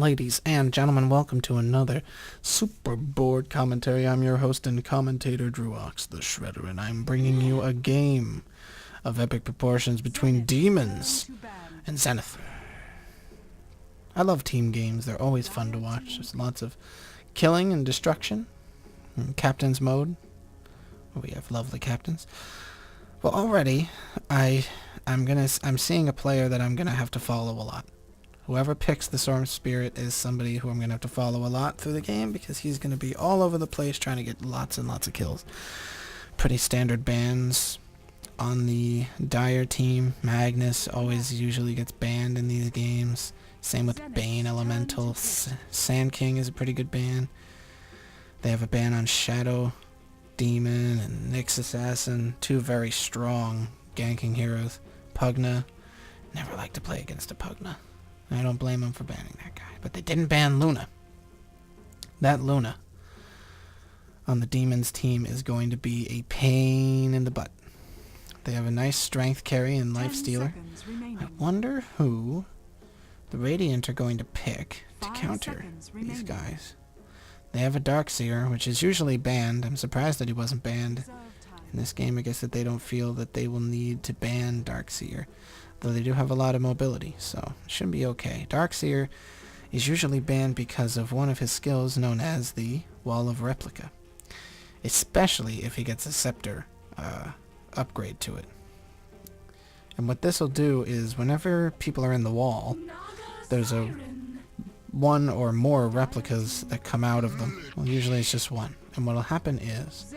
Ladies and gentlemen, welcome to another super board commentary. I'm your host and commentator, DruoxTheShredder, and I'm bringing you a game of epic proportions between demons and Zenith. I love team games. They're always fun to watch. There's lots of killing and destruction. Captain's mode. We have lovely captains. Well, already, I'm seeing a player that I'm gonna have to follow a lot. Whoever picks the Storm Spirit is somebody who I'm going to have to follow a lot through the game because he's going to be all over the place trying to get lots and lots of kills. Pretty standard bans on the Dire team. Magnus always usually gets banned in these games. Same with Bane Elemental. Sand King is a pretty good ban. They have a ban on Shadow Demon and Nyx Assassin. Two very strong ganking heroes. Pugna. Never like to play against a Pugna. I don't blame them for banning that guy. But they didn't ban Luna. That Luna on the Demons team is going to be a pain in the butt. They have a nice strength carry and life stealer. I wonder who the Radiant are going to pick to counter these guys. They have a Darkseer, which is usually banned. I'm surprised that he wasn't banned in this game. I guess that they don't feel that they will need to ban Darkseer. Though they do have a lot of mobility, so it should be okay. Darkseer is usually banned because of one of his skills known as the Wall of Replica. Especially if he gets a Scepter upgrade to it. And what this will do is whenever people are in the wall, there's one or more replicas that come out of them. Well, usually it's just one. And what will happen is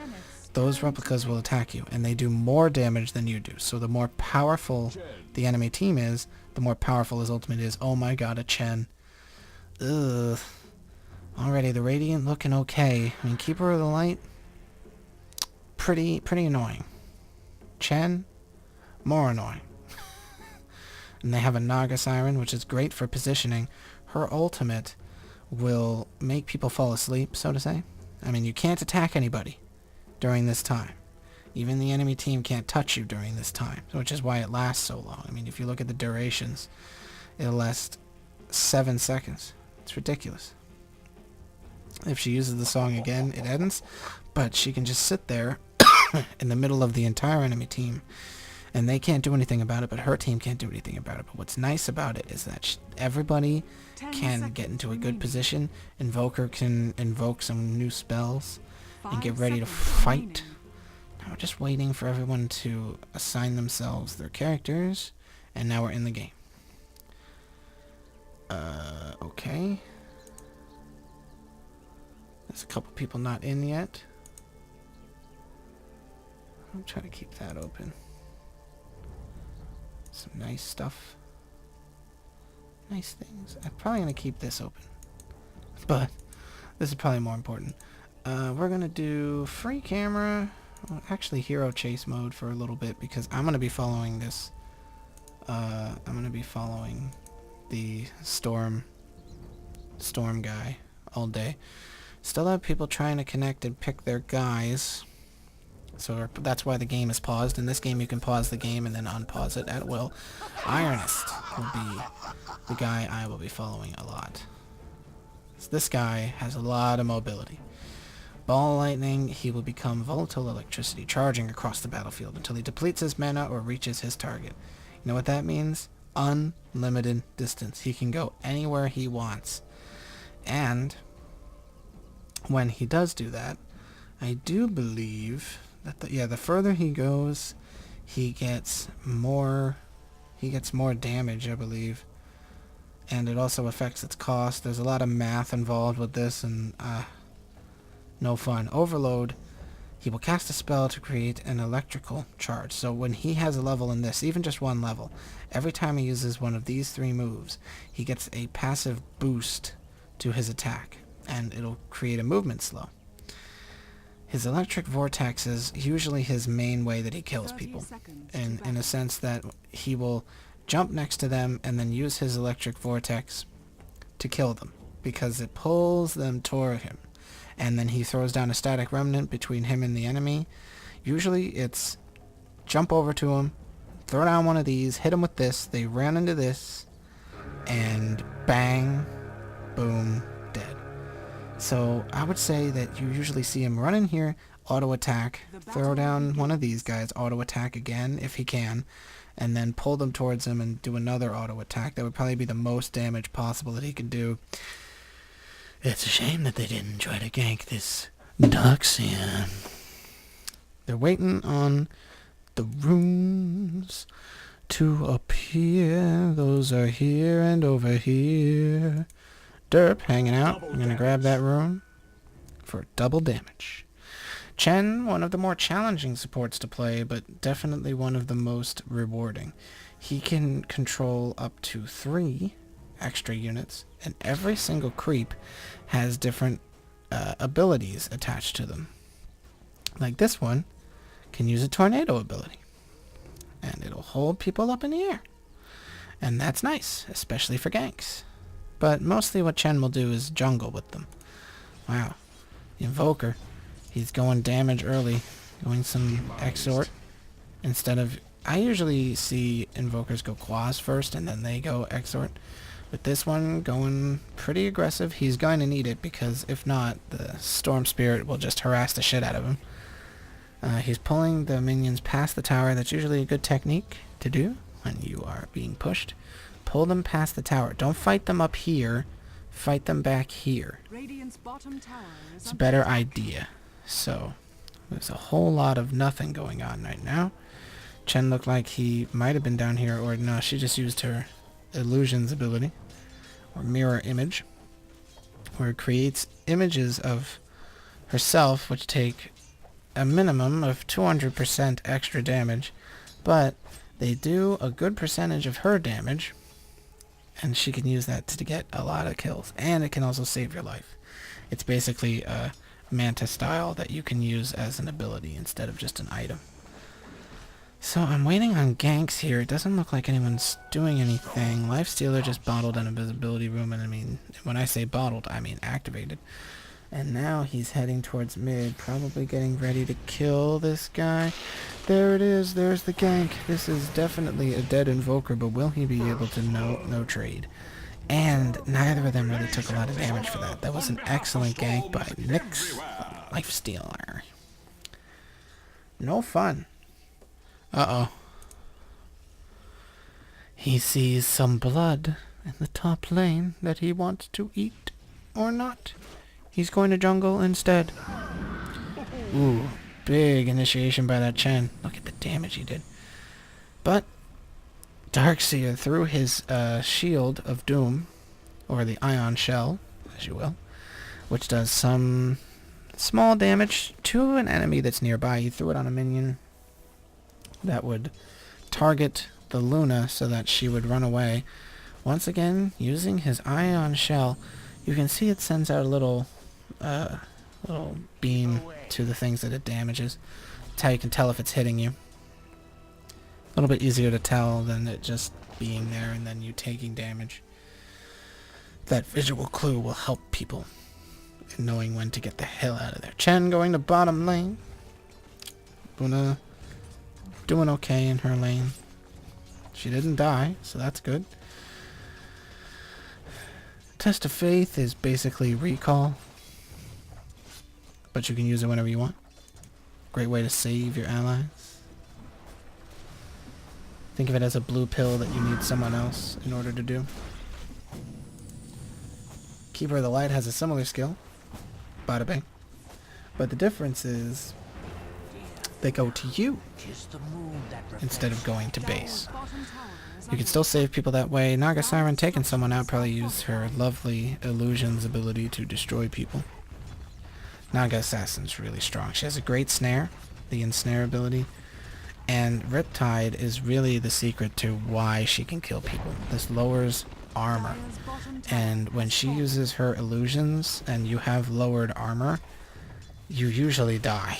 those replicas will attack you, and they do more damage than you do. So the more powerful the enemy team is, the more powerful his ultimate is. Oh my god, a Chen. Ugh. Already, the Radiant looking okay. I mean, Keeper of the Light, pretty annoying. Chen, more annoying. And they have a Naga Siren, which is great for positioning. Her ultimate will make people fall asleep, so to say. I mean, you can't attack anybody during this time. Even the enemy team can't touch you during this time, which is why it lasts so long. I mean, if you look at the durations, it'll last 7 seconds. It's ridiculous. If she uses the song again, it ends, but she can just sit there in the middle of the entire enemy team, and they can't do anything about it, but her team can't do anything about it. But what's nice about it is that everybody can get into a good position. Invoker can invoke some new spells and get ready to fight. Now we're just waiting for everyone to assign themselves their characters, and now we're in the game. Okay. There's a couple people not in yet. I'm trying to keep that open. Some nice stuff. Nice things. I'm probably going to keep this open. But this is probably more important. We're going to do free camera. Well, actually, hero chase mode for a little bit because I'm going to be following this. I'm going to be following the storm guy all day. Still have people trying to connect and pick their guys. So that's why the game is paused. In this game, you can pause the game and then unpause it at will. Ironist will be the guy I will be following a lot. So this guy has a lot of mobility. Ball Lightning, he will become volatile electricity, charging across the battlefield until he depletes his mana or reaches his target. You know what that means? Unlimited distance. He can go anywhere he wants. And when he does do that, I do believe that the further he goes, he gets more damage, I believe. And it also affects its cost. There's a lot of math involved with this, and no fun. Overload, he will cast a spell to create an electrical charge. So when he has a level in this, even just one level, every time he uses one of these 3 moves, he gets a passive boost to his attack, and it'll create a movement slow. His electric vortex is usually his main way that he kills people, and in a sense that he will jump next to them and then use his electric vortex to kill them, because it pulls them toward him. And then he throws down a static remnant between him and the enemy. Usually it's jump over to him, throw down one of these, hit him with this, they run into this, and bang, boom, dead. So I would say that you usually see him run in here, auto attack, throw down one of these guys, auto attack again if he can, and then pull them towards him and do another auto attack. That would probably be the most damage possible that he could do. It's a shame that they didn't try to gank this Darkseer. They're waiting on the runes to appear. Those are here and over here. Derp hanging out. I'm going to grab that rune for double damage. Chen, one of the more challenging supports to play, but definitely one of the most rewarding. He can control up to 3 extra units, and every single creep has different abilities attached to them. Like this one can use a tornado ability, and it'll hold people up in the air. And that's nice, especially for ganks. But mostly what Chen will do is jungle with them. Wow. The Invoker, he's going damage early, going some Exort instead of... I usually see Invokers go Quas first and then they go Exort. With this one going pretty aggressive, he's going to need it because if not, the Storm Spirit will just harass the shit out of him. He's pulling the minions past the tower. That's usually a good technique to do when you are being pushed. Pull them past the tower. Don't fight them up here. Fight them back here. It's a better idea. So, there's a whole lot of nothing going on right now. Chen looked like he might have been down here, or no, she just used her illusions ability, or mirror image, where it creates images of herself, which take a minimum of 200% extra damage, but they do a good percentage of her damage, and she can use that to get a lot of kills, and it can also save your life. It's basically a Manta style that you can use as an ability instead of just an item. So I'm waiting on ganks here. It doesn't look like anyone's doing anything. Lifestealer just bottled an invisibility room, and I mean, when I say bottled, I mean activated. And now he's heading towards mid, probably getting ready to kill this guy. There it is, there's the gank. This is definitely a dead Invoker, but will he be able to no trade? And neither of them really took a lot of damage for that. That was an excellent gank by Nyx, Lifestealer. No fun. Uh-oh. He sees some blood in the top lane that he wants to eat, or not. He's going to jungle instead. Ooh, big initiation by that Chen. Look at the damage he did. But Darkseer threw his shield of doom, or the ion shell, as you will, which does some small damage to an enemy that's nearby. He threw it on a minion that would target the Luna so that she would run away. Once again, using his ion shell, you can see it sends out a little beam to the things that it damages. That's how you can tell if it's hitting you. A little bit easier to tell than it just being there and then you taking damage. That visual clue will help people in knowing when to get the hell out of there. Chen going to bottom lane. Luna doing okay in her lane. She didn't die, so that's good. Test of Faith is basically recall, but you can use it whenever you want. Great way to save your allies. Think of it as a blue pill that you need someone else in order to do. Keeper of the Light has a similar skill. Bada bing. But the difference is they go to you instead of going to base. You can still save people that way. Naga Siren taking someone out probably used her lovely illusions ability to destroy people. Naga Assassin's really strong. She has a great snare, the ensnare ability, and Riptide is really the secret to why she can kill people. This lowers armor, and when she uses her illusions and you have lowered armor, you usually die.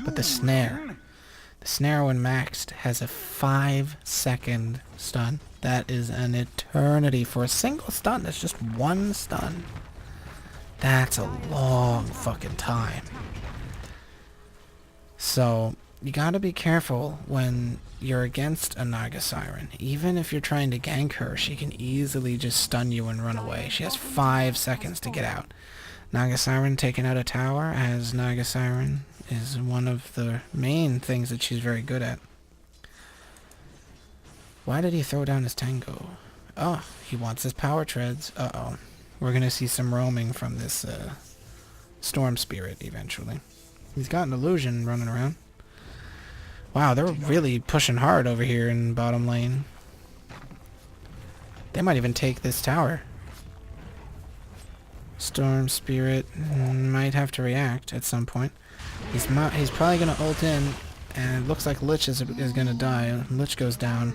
But the snare when maxed has a 5-second stun. That is an eternity for a single stun. That's just one stun. That's a long fucking time. So you gotta be careful when you're against a Naga Siren. Even if you're trying to gank her, she can easily just stun you and run away. She has 5 seconds to get out. Naga Siren taking out a tower, as Naga Siren is one of the main things that she's very good at. Why did he throw down his Tango? Oh, he wants his power treads. Uh-oh. We're gonna see some roaming from this Storm Spirit eventually. He's got an illusion running around. Wow, they're really pushing hard over here in bottom lane. They might even take this tower. Storm Spirit might have to react at some point. He's probably going to ult in, and it looks like Lich is going to die. Lich goes down.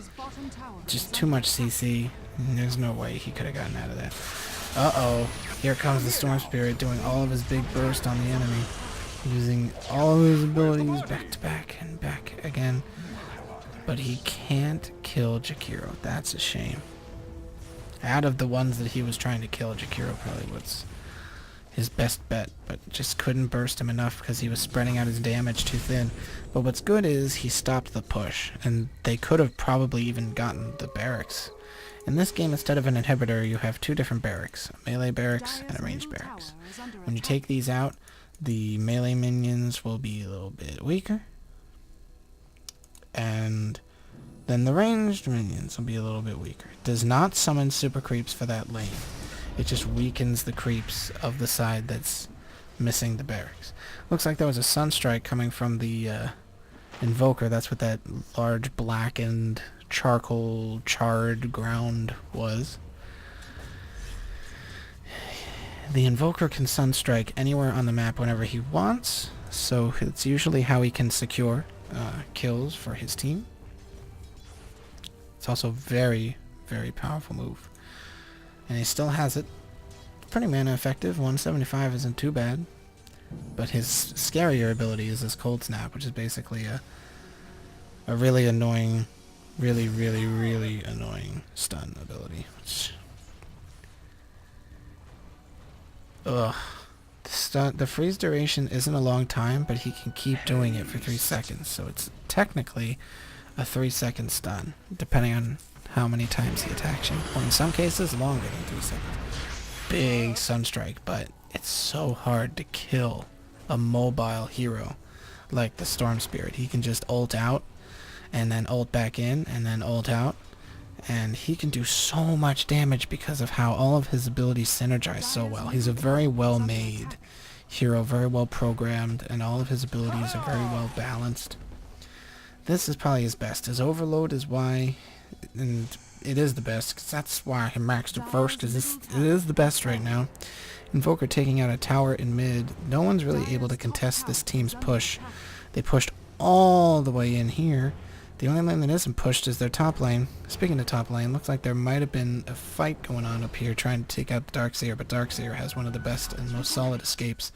Just too much CC. There's no way he could have gotten out of that. Uh-oh. Here comes the Storm Spirit doing all of his big burst on the enemy. Using all of his abilities back to back and back again. But he can't kill Jakiro. That's a shame. Out of the ones that he was trying to kill, Jakiro probably was his best bet, but just couldn't burst him enough because he was spreading out his damage too thin. But what's good is he stopped the push, and they could have probably even gotten the barracks. In this game, instead of an inhibitor, you have 2 different barracks, a melee barracks and a ranged barracks. When you take these out, the melee minions will be a little bit weaker, and then the ranged minions will be a little bit weaker. It does not summon super creeps for that lane. It just weakens the creeps of the side that's missing the barracks. Looks like there was a sunstrike coming from the invoker. That's what that large blackened charcoal charred ground was. The invoker can sunstrike anywhere on the map whenever he wants, so it's usually how he can secure kills for his team. It's also very, very powerful move. And he still has it. Pretty mana effective. 175 isn't too bad. But his scarier ability is his Cold Snap, which is basically a really annoying, really annoying stun ability. Ugh. The freeze duration isn't a long time, but he can keep doing it for 3 seconds. So it's technically a 3-second stun, depending on how many times he attacks you. Or in some cases, longer than 3 seconds. Big Sunstrike, but it's so hard to kill a mobile hero like the Storm Spirit. He can just ult out, and then ult back in, and then ult out. And he can do so much damage because of how all of his abilities synergize so well. He's a very well-made hero, very well programmed, and all of his abilities are very well balanced. This is probably his best. His Overload is why, and it is the best, because that's why I maxed it first, because it is the best right now. Invoker taking out a tower in mid. No one's really able to contest this team's push. They pushed all the way in here. The only lane that isn't pushed is their top lane. Speaking of top lane, looks like there might have been a fight going on up here trying to take out the Darkseer, but Darkseer has one of the best and most solid escapes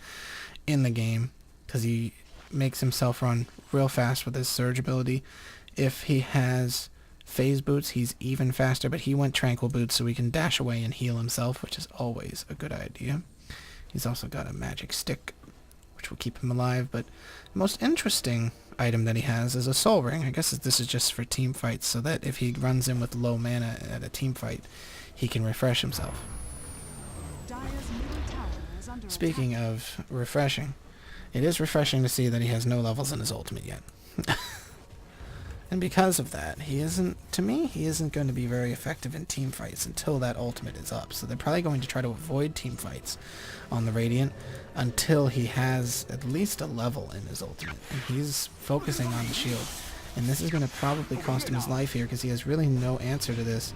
in the game, because he makes himself run real fast with his surge ability. If he has phase boots, he's even faster, but he went tranquil boots so he can dash away and heal himself, which is always a good idea. He's also got a magic stick, which will keep him alive, but the most interesting item that he has is a soul ring. I guess this is just for team fights, so that if he runs in with low mana at a team fight, he can refresh himself. Speaking of refreshing, it is refreshing to see that he has no levels in his ultimate yet. And because of that, he isn't going to be very effective in team fights until that ultimate is up. So they're probably going to try to avoid team fights on the Radiant until he has at least a level in his ultimate. And he's focusing on the shield. And this is going to probably cost him his life here, because he has really no answer to this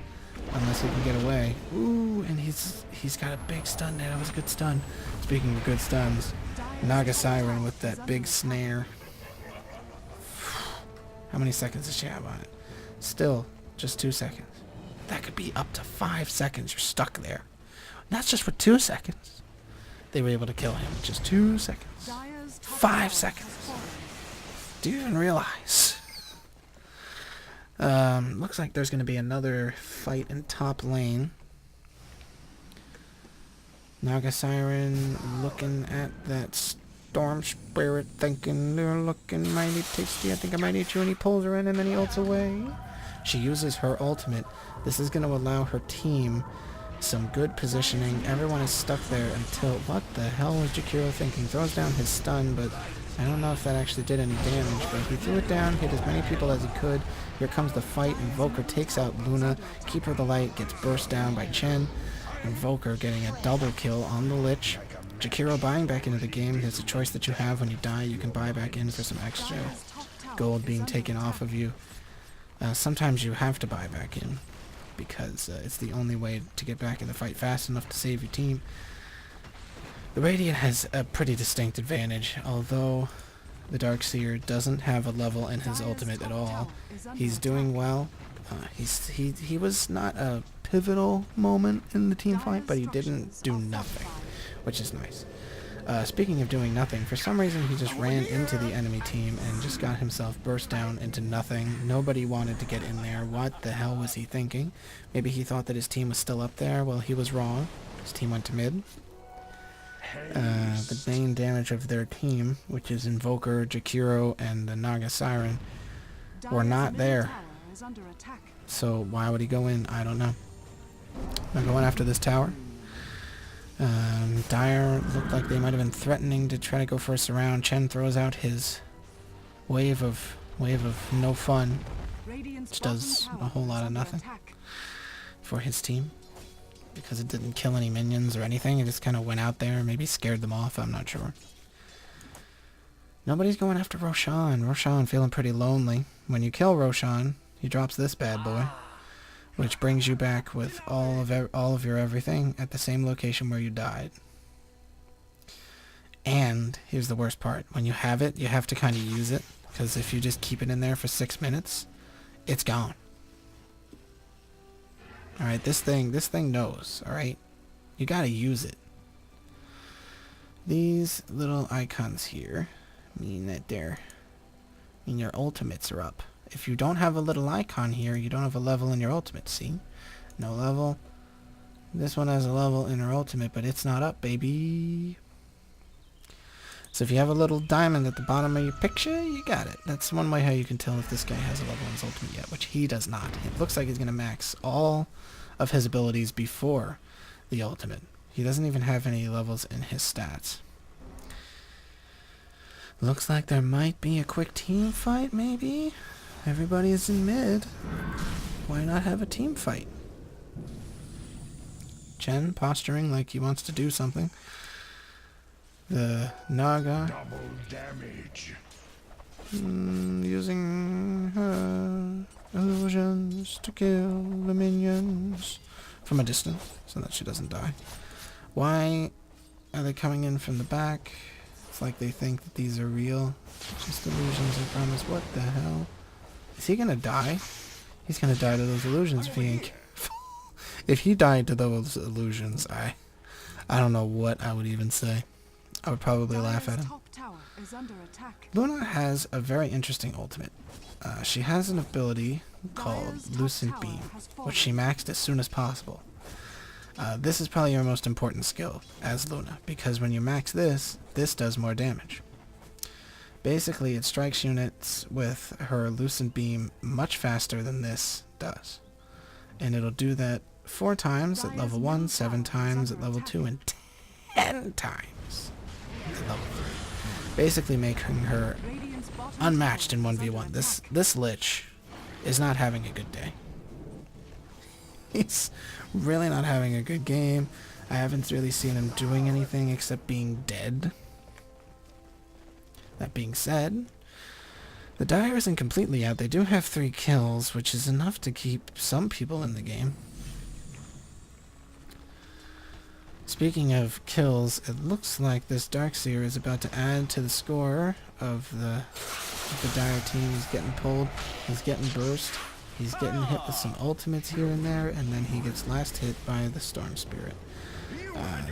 unless he can get away. Ooh, and he's got a big stun there. That was a good stun. Speaking of good stuns, Naga Siren with that big snare. How many seconds does she have on it? Still, just 2 seconds. That could be up to 5 seconds. You're stuck there. And that's just for 2 seconds. They were able to kill him in just 2 seconds. 5 seconds. Do you even realize? Looks like there's going to be another fight in top lane. Naga Siren looking at that Storm Spirit thinking they're looking mighty tasty. I think I might eat you, and he pulls her in and then he ults away. She uses her ultimate. This is going to allow her team some good positioning. Everyone is stuck there until... What the hell was Jakiro thinking? Throws down his stun, but I don't know if that actually did any damage. But he threw it down, hit as many people as he could. Here comes the fight. Invoker takes out Luna. Keeper of the Light gets burst down by Chen. Invoker getting a double kill on the Lich. Jakiro buying back into the game. There's a choice that you have when you die. You can buy back in for some extra gold being taken off of you. Sometimes you have to buy back in, because it's the only way to get back in the fight fast enough to save your team. The Radiant has a pretty distinct advantage, although the Darkseer doesn't have a level in his ultimate at all. He's doing well. He was not a pivotal moment in the team fight, but he didn't do nothing, which is nice. Speaking of doing nothing, for some reason he just ran into the enemy team and just got himself burst down into nothing. Nobody wanted to get in there. What the hell was he thinking? Maybe he thought that his team was still up there. Well, he was wrong. His team went to mid. The main damage of their team, which is Invoker, Jakiro, and the Naga Siren, were not there. So why would he go in? I don't know. I'm going after this tower. Dire looked like they might have been threatening to try to go first around. Chen throws out his wave of no fun, which does a whole lot of nothing for his team, because it didn't kill any minions or anything. It just kind of went out there, maybe scared them off, I'm not sure. Nobody's going after Roshan. Roshan feeling pretty lonely. When you kill Roshan, he drops this bad boy, which brings you back with all of your everything at the same location where you died. And here's the worst part: when you have it, you have to kind of use it, because if you just keep it in there for 6 minutes, it's gone. All right, this thing knows. All right, you gotta use it. These little icons here mean that your ultimates are up. If you don't have a little icon here, you don't have a level in your ultimate. See? No level. This one has a level in her ultimate, but it's not up, baby. So if you have a little diamond at the bottom of your picture, you got it. That's one way how you can tell if this guy has a level in his ultimate yet, which he does not. It looks like he's going to max all of his abilities before the ultimate. He doesn't even have any levels in his stats. Looks like there might be a quick team fight, maybe? Everybody is in mid. Why not have a team fight? Chen posturing like he wants to do something. The Naga double damage. Using her illusions to kill the minions from a distance so that she doesn't die. Why are they coming in from the back? It's like they think that these are real. Just illusions, I promise. What the hell? Is he gonna die? He's gonna die to those illusions if he ain't careful. If he died to those illusions, I don't know what I would even say. I would probably laugh at him. Luna has a very interesting ultimate. She has an ability called Lucent Beam, which she maxed as soon as possible. This is probably your most important skill as Luna, because when you max this does more damage. Basically, it strikes units with her Lucent Beam much faster than this does. And it'll do that 4 times at level 1, 7 times at level 2, and 10 times at level 3. Basically making her unmatched in 1v1. This Lich is not having a good day. He's really not having a good game. I haven't really seen him doing anything except being dead. That being said, the Dire isn't completely out. They do have 3 kills, which is enough to keep some people in the game. Speaking of kills, it looks like this Darkseer is about to add to the score of the Dire team. He's getting pulled, he's getting burst, he's getting hit with some ultimates here and there, and then he gets last hit by the Storm Spirit.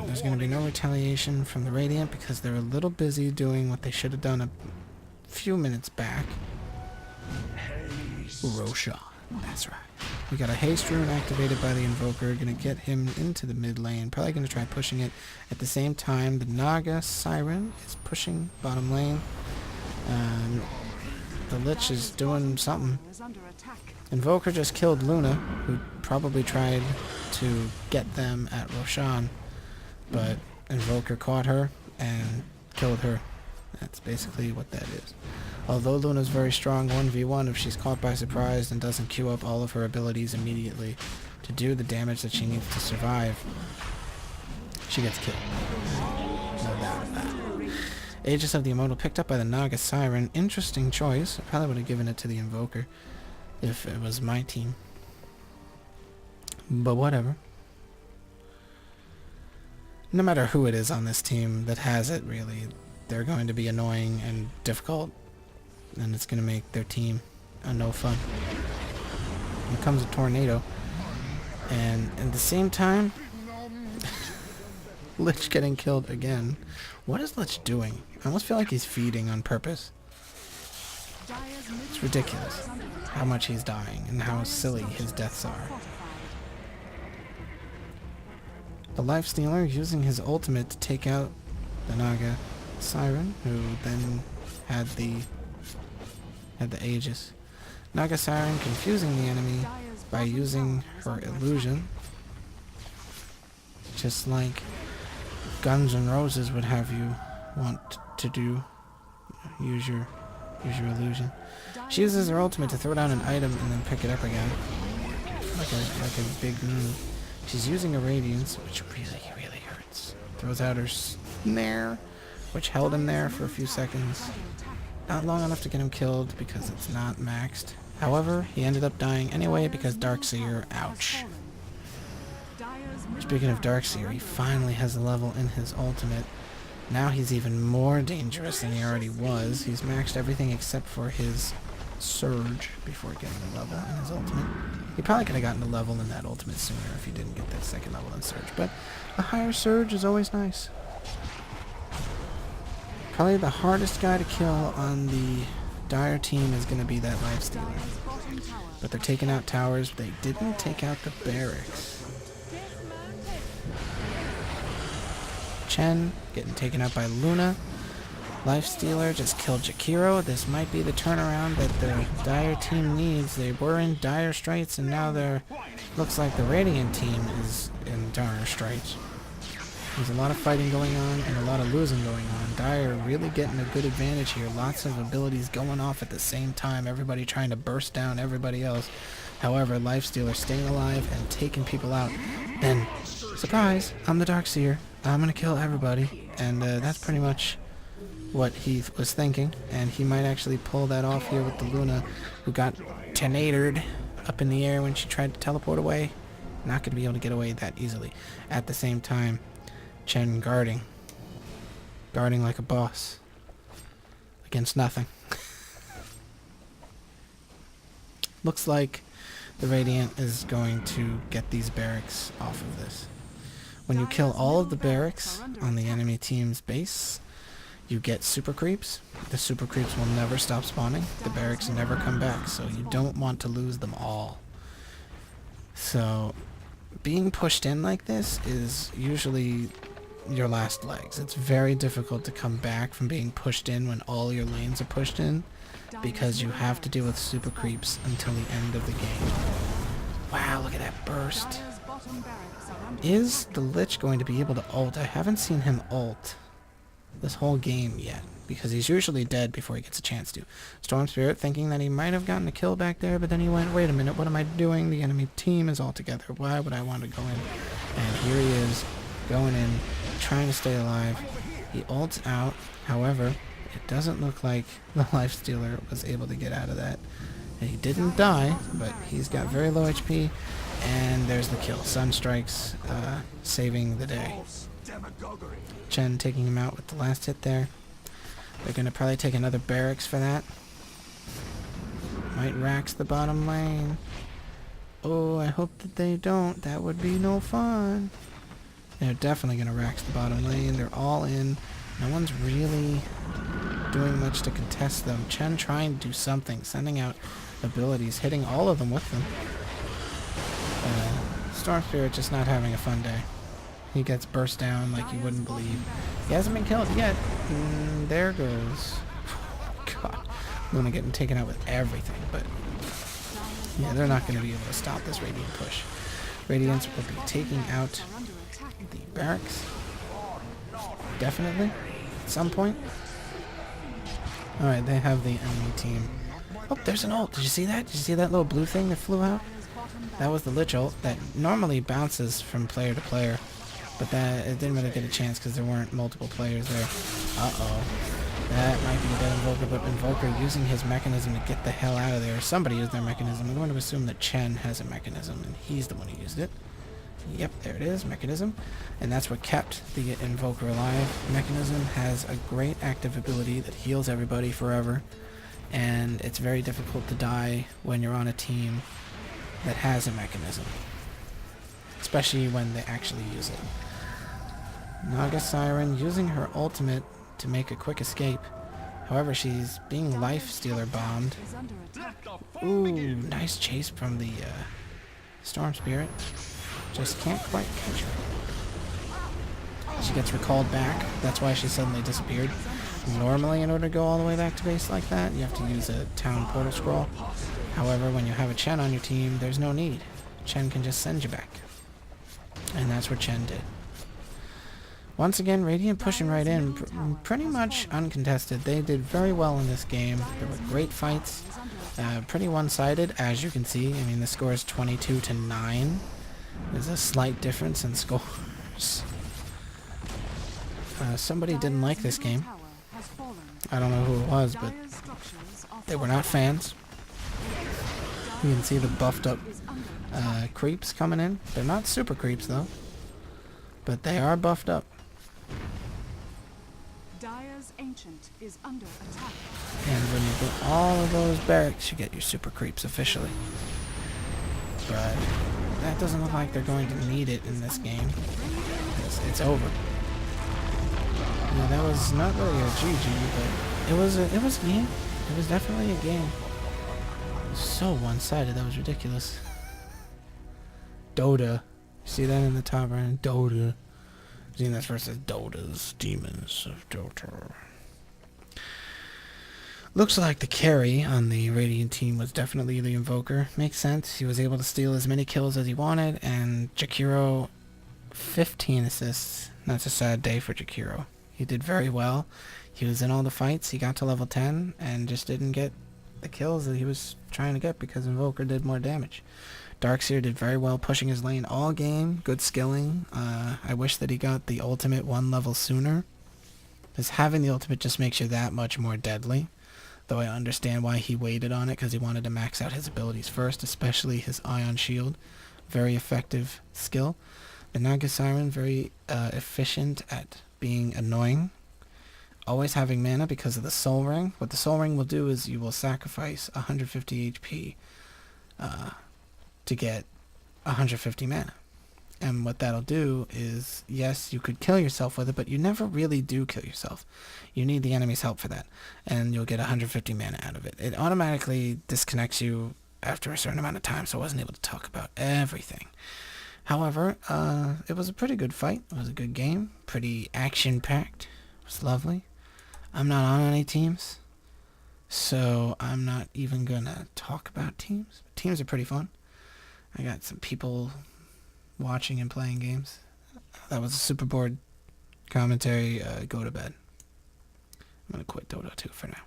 There's going to be no retaliation from the Radiant because they're a little busy doing what they should have done a few minutes back. Roshan. That's right. We got a haste rune activated by the Invoker, gonna get him into the mid lane. Probably gonna try pushing it. At the same time, the Naga Siren is pushing bottom lane. The Lich is doing something. Invoker just killed Luna, who probably tried to get them at Roshan, but Invoker caught her and killed her. That's basically what that is. Although Luna's very strong 1v1, if she's caught by surprise and doesn't queue up all of her abilities immediately to do the damage that she needs to survive, she gets killed. No doubt about it. Aegis of the Immortal picked up by the Naga Siren. Interesting choice. I probably would have given it to the Invoker if it was my team. But whatever. No matter who it is on this team that has it, really, they're going to be annoying and difficult, and it's going to make their team no fun. Here comes a tornado, and at the same time, Lich getting killed again. What is Lich doing? I almost feel like he's feeding on purpose. It's ridiculous how much he's dying and how silly his deaths are. The Lifestealer using his ultimate to take out the Naga Siren, who then had the Aegis. Naga Siren confusing the enemy by using her illusion, just like Guns N' Roses would have you want to do. Use your illusion. She uses her ultimate to throw down an item and then pick it up again, like a big move. She's using a Radiance, which really hurts. Throws out her snare, which held him there for a few seconds. Not long enough to get him killed because it's not maxed. However, he ended up dying anyway because Darkseer, ouch. Speaking of Darkseer, he finally has a level in his ultimate. Now he's even more dangerous than he already was. He's maxed everything except for his Surge before getting a level in his ultimate. He probably could have gotten a level in that ultimate sooner if he didn't get that second level in Surge, but a higher Surge is always nice. Probably the hardest guy to kill on the Dire team is going to be that Lifestealer. But they're taking out towers. They didn't take out the barracks. Chen getting taken out by Luna. Lifestealer just killed Jakiro. This might be the turnaround that the Dire team needs. They were in dire straits, and now they're... looks like the Radiant team is in dire straits. There's a lot of fighting going on and a lot of losing going on. Dire really getting a good advantage here. Lots of abilities going off at the same time. Everybody trying to burst down everybody else. However, Lifestealer staying alive and taking people out. Then, surprise, I'm the Darkseer. I'm gonna kill everybody. And that's pretty much what he was thinking. And he might actually pull that off here with the Luna, who got tornadoed up in the air when she tried to teleport away. Not gonna be able to get away that easily. At the same time, Chen guarding like a boss against nothing. Looks like the Radiant is going to get these barracks off of this. When you kill all of the barracks on the enemy team's base, you get super creeps. The super creeps will never stop spawning. The barracks never come back, so you don't want to lose them all. So being pushed in like this is usually your last legs. It's very difficult to come back from being pushed in when all your lanes are pushed in, because you have to deal with super creeps until the end of the game. Wow, look at that burst. Is the Lich going to be able to ult? I haven't seen him ult this whole game yet, because he's usually dead before he gets a chance to. Storm Spirit thinking that he might have gotten a kill back there, but then he went, wait a minute, what am I doing? The enemy team is all together. Why would I want to go in? And here he is, going in, trying to stay alive. He ults out. However, it doesn't look like the Lifestealer was able to get out of that. And he didn't die, but he's got very low HP. And there's the kill. Sunstrikes saving the day. Chen taking him out with the last hit there. They're going to probably take another barracks for that. Might Rax the bottom lane. Oh, I hope that they don't. That would be no fun. They're definitely going to Rax the bottom lane. They're all in. No one's really doing much to contest them. Chen trying to do something. Sending out abilities, hitting all of them with them. Storm Spirit just not having a fun day. He gets burst down like you wouldn't believe. He hasn't been killed yet. There goes. God. Luna getting taken out with everything, but yeah, they're not going to be able to stop this Radiant push. Radiants will be taking out the barracks. Definitely. At some point. Alright, they have the enemy team. Oh, there's an ult. Did you see that? Did you see that little blue thing that flew out? That was the Lich ult that normally bounces from player to player. But that it didn't really get a chance because there weren't multiple players there. Uh-oh. That might be a dead Invoker, but Invoker using his mechanism to get the hell out of there. Somebody used their mechanism. I'm going to assume that Chen has a mechanism, and he's the one who used it. Yep, there it is, mechanism. And that's what kept the Invoker alive. Mechanism has a great active ability that heals everybody forever. And it's very difficult to die when you're on a team that has a mechanism. Especially when they actually use it. Naga Siren using her ultimate to make a quick escape. However, she's being Life Stealer bombed. Ooh, nice chase from the Storm Spirit. Just can't quite catch her. She gets recalled back. That's why she suddenly disappeared. Normally, in order to go all the way back to base like that, you have to use a town portal scroll. However, when you have a Chen on your team, there's no need. Chen can just send you back. And that's what Chen did. Once again, Radiant pushing right in, pretty much uncontested. They did very well in this game. There were great fights. Pretty one-sided, as you can see. I mean, the score is 22-9. There's a slight difference in scores. Somebody didn't like this game. I don't know who it was, but they were not fans. You can see the buffed up creeps coming in. They're not super creeps, though. But they are buffed up. Ancient is under attack. And when you get all of those barracks, you get your super creeps officially. But that doesn't look like they're going to need it in this game. It's over. Yeah, that was not really a GG, but it was a game. It was definitely a game. It was so one-sided, that was ridiculous. Dota. See that in the top right? Dota. Zeniths versus Dota's Demons of Dota. Looks like the carry on the Radiant team was definitely the Invoker. Makes sense. He was able to steal as many kills as he wanted, and Jakiro, 15 assists. That's a sad day for Jakiro. He did very well. He was in all the fights. He got to level 10 and just didn't get the kills that he was trying to get because Invoker did more damage. Darkseer did very well pushing his lane all game. Good skilling. I wish that he got the ultimate one level sooner. Because having the ultimate just makes you that much more deadly. Though I understand why he waited on it, because he wanted to max out his abilities first, especially his Ion Shield. Very effective skill. The Naga Siren, very efficient at being annoying. Always having mana because of the Soul Ring. What the Soul Ring will do is you will sacrifice 150 HP to get 150 mana. And what that'll do is, yes, you could kill yourself with it, but you never really do kill yourself. You need the enemy's help for that, and you'll get 150 mana out of it. It automatically disconnects you after a certain amount of time, so I wasn't able to talk about everything. However, it was a pretty good fight. It was a good game. Pretty action-packed. It was lovely. I'm not on any teams, so I'm not even going to talk about teams. Teams are pretty fun. I got some people watching and playing games. That was a super board commentary. Go to bed. I'm going to quit Dota 2 for now.